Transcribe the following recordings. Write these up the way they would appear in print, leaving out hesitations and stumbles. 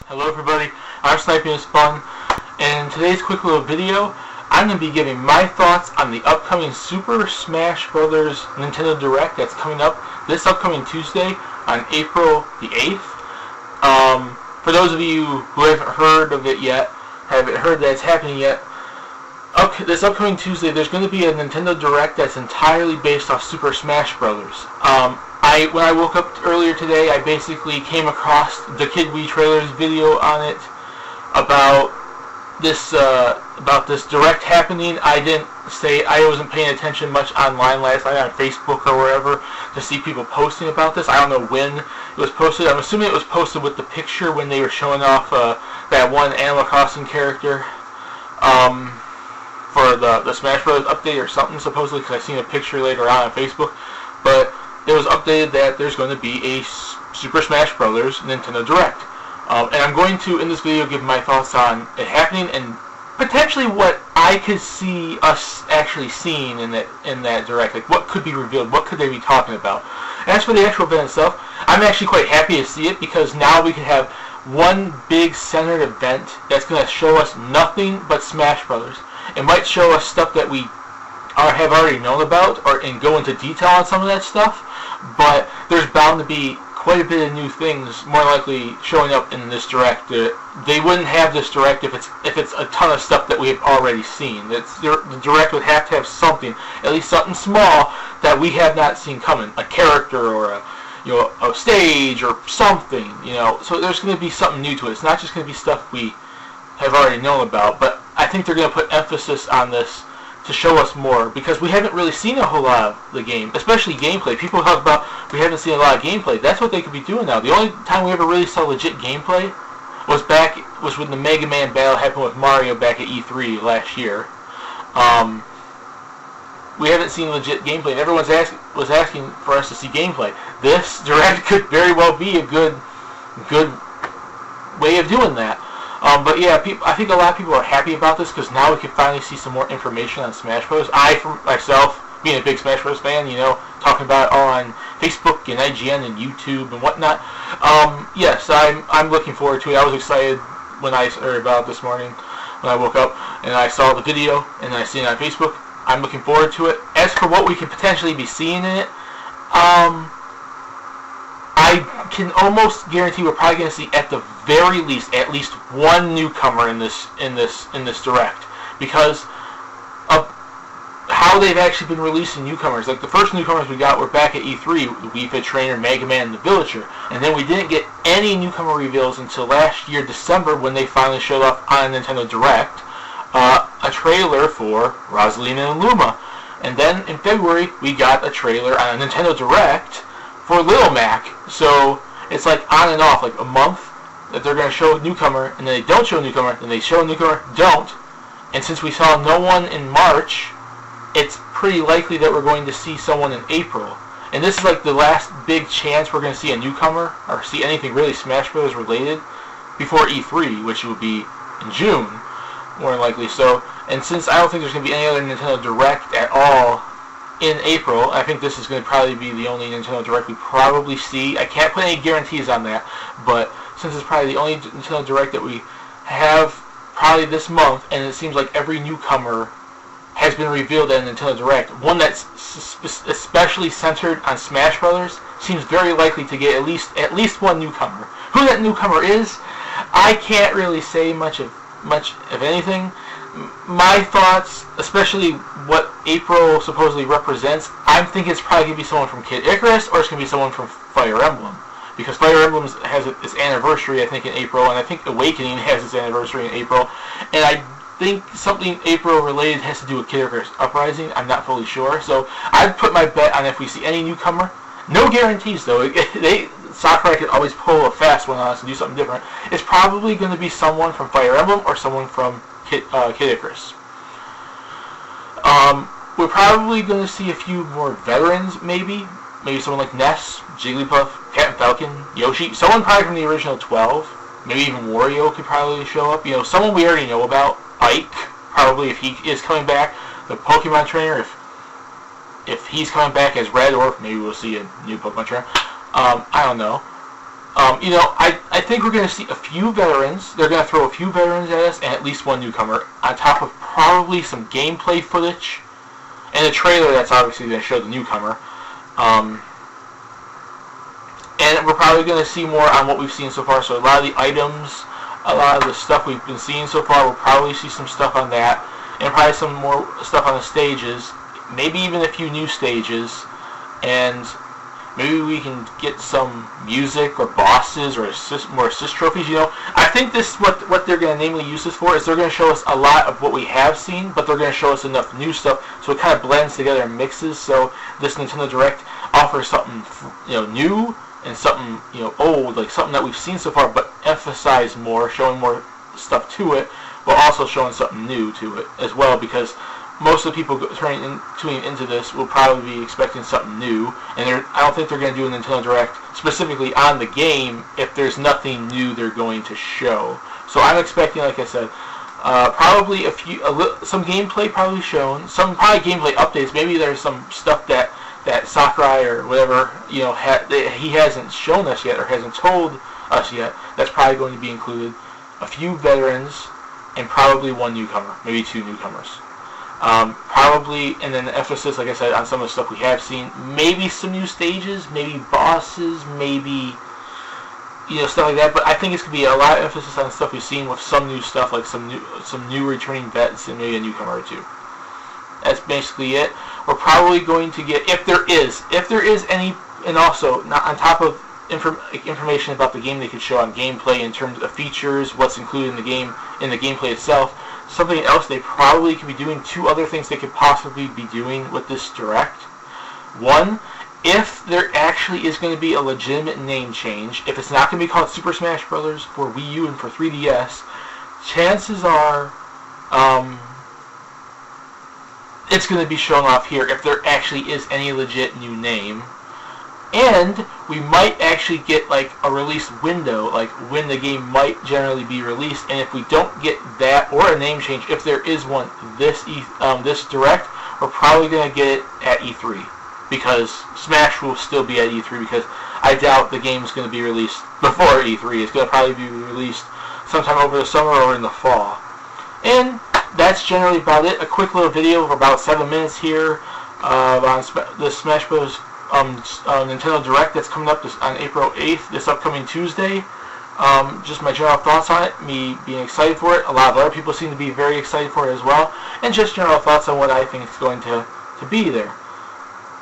Hello everybody, our sniping is fun, and in today's quick little video, I'm going to be giving my thoughts on the upcoming Super Smash Bros. Nintendo Direct that's coming up this upcoming Tuesday on April the 8th. For those of you who haven't heard of it yet, haven't heard that it's happening yet, this upcoming Tuesday there's going to be a Nintendo Direct that's entirely based off Super Smash Bros. When I woke up earlier today, I basically came across the Kid Wii Trailers video on it about this Direct happening. I wasn't paying attention much online last night on Facebook or wherever to see people posting about this. I don't know when it was posted. I'm assuming it was posted with the picture when they were showing off that one Animal Crossing character for the Smash Bros. Update or something, supposedly, because I seen a picture later on Facebook. But it was updated that there's going to be a Super Smash Bros. Nintendo Direct. And I'm going to, in this video, give my thoughts on it happening and potentially what I could see us actually seeing in that Direct. Like, what could be revealed? What could they be talking about? As for the actual event itself, I'm actually quite happy to see it because now we can have one big centered event that's going to show us nothing but Smash Bros. It might show us stuff that we have already known about and go into detail on some of that stuff, but there's bound to be quite a bit of new things more likely showing up in this Direct. They wouldn't have this Direct if it's a ton of stuff that we have already seen. The Direct would have to have something, at least something small, that we have not seen coming, a character or a stage or something, So there's going to be something new to it. It's not just going to be stuff we have already known about, but I think they're going to put emphasis on this to show us more, because we haven't really seen a whole lot of the game, especially gameplay. People talk about we haven't seen a lot of gameplay. That's what they could be doing now. The only time we ever really saw legit gameplay was when the Mega Man battle happened with Mario back at E3 last year. We haven't seen legit gameplay, and everyone was asking for us to see gameplay. This Direct could very well be a good way of doing that. But yeah, I think a lot of people are happy about this because now we can finally see some more information on Smash Bros. I, for myself, being a big Smash Bros. Fan, talking about it all on Facebook and IGN and YouTube and whatnot. Yes, I'm looking forward to it. I was excited when I heard about it this morning when I woke up and I saw the video and I seen it on Facebook. I'm looking forward to it. As for what we could potentially be seeing in it, I can almost guarantee we're probably going to see at the very least at least one newcomer in this Direct, because of how they've actually been releasing newcomers. Like the first newcomers we got were back at E3, the Wii Fit Trainer, Mega Man, and the Villager, and then we didn't get any newcomer reveals until last year December when they finally showed up on a Nintendo Direct a trailer for Rosalina and Luma, and then in February we got a trailer on a Nintendo Direct for Little Mac. So it's like on and off, like a month that they're going to show a newcomer, and then they don't show a newcomer, then they show a newcomer, don't. And since we saw no one in March, it's pretty likely that we're going to see someone in April. And this is like the last big chance we're going to see a newcomer or see anything really Smash Bros. Related before E3, which will be in June, more than likely. So, and since I don't think there's going to be any other Nintendo Direct at all in April, I think this is going to probably be the only Nintendo Direct we probably see. I can't put any guarantees on that, but since it's probably the only Nintendo Direct that we have probably this month, and it seems like every newcomer has been revealed at a Nintendo Direct, one that's especially centered on Smash Brothers seems very likely to get at least one newcomer. Who that newcomer is, I can't really say much of anything. My thoughts, especially what April supposedly represents, I'm thinking it's probably going to be someone from Kid Icarus, or it's going to be someone from Fire Emblem. Because Fire Emblem has its anniversary, I think, in April, and I think Awakening has its anniversary in April. And I think something April-related has to do with Kid Icarus Uprising. I'm not fully sure. So I'd put my bet on if we see any newcomer. No guarantees, though. Sakurai could always pull a fast one on us and do something different. It's probably going to be someone from Fire Emblem or someone from Kid Icarus. We're probably going to see a few more veterans, maybe someone like Ness, Jigglypuff, Captain Falcon, Yoshi, someone probably from the original 12. Maybe even Wario could probably show up. Someone we already know about. Ike, probably, if he is coming back. The Pokemon Trainer, if he's coming back as Red, or maybe we'll see a new Pokemon Trainer. I don't know. I think we're going to see a few veterans. They're going to throw a few veterans at us and at least one newcomer, on top of probably some gameplay footage and a trailer that's obviously going to show the newcomer. And we're probably going to see more on what we've seen so far. So a lot of the items, a lot of the stuff we've been seeing so far, we'll probably see some stuff on that, and probably some more stuff on the stages, maybe even a few new stages, and maybe we can get some music or bosses or more assist trophies. I think this what they're going to namely use this for is they're going to show us a lot of what we have seen, but they're going to show us enough new stuff so it kind of blends together and mixes. So this Nintendo Direct offers something new and something old, like something that we've seen so far, but emphasize more, showing more stuff to it, while also showing something new to it as well, because most of the people tuning into this will probably be expecting something new, and I don't think they're going to do a Nintendo Direct specifically on the game if there's nothing new they're going to show. So I'm expecting, like I said, probably some gameplay probably shown, some probably gameplay updates. Maybe there's some stuff that Sakurai or whatever he hasn't shown us yet or hasn't told us yet. That's probably going to be included. A few veterans and probably one newcomer, maybe two newcomers. Probably, and then the emphasis, like I said, on some of the stuff we have seen. Maybe some new stages, maybe bosses, maybe stuff like that. But I think it's gonna be a lot of emphasis on stuff we've seen with some new stuff, like some new returning vets and maybe a newcomer or two. That's basically it. We're probably going to get, if there is any, and also not on top of information about the game they could show on gameplay in terms of features, what's included in the gameplay itself. Something else they probably could be doing, two other things they could possibly be doing with this Direct. One, if there actually is going to be a legitimate name change, if it's not going to be called Super Smash Bros. For Wii U and for 3DS, chances are it's going to be shown off here if there actually is any legit new name. And we might actually get like a release window, like when the game might generally be released. And if we don't get that or a name change, if there is one this Direct, we're probably going to get it at E3, because Smash will still be at E3, because I doubt the game is going to be released before E3. It's going to probably be released sometime over the summer or in the fall. And that's generally about it. A quick little video of about 7 minutes here on the Smash Bros. Nintendo Direct that's coming up on April 8th, this upcoming Tuesday. Just my general thoughts on it, me being excited for it. A lot of other people seem to be very excited for it as well. And just general thoughts on what I think is going to be there.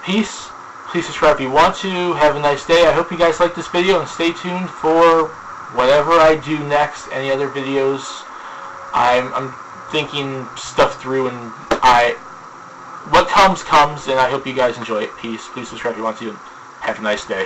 Peace. Please subscribe if you want to. Have a nice day. I hope you guys like this video, and stay tuned for whatever I do next. Any other videos. I'm thinking stuff through, and what comes, and I hope you guys enjoy it. Peace. Please subscribe if you want to, and have a nice day.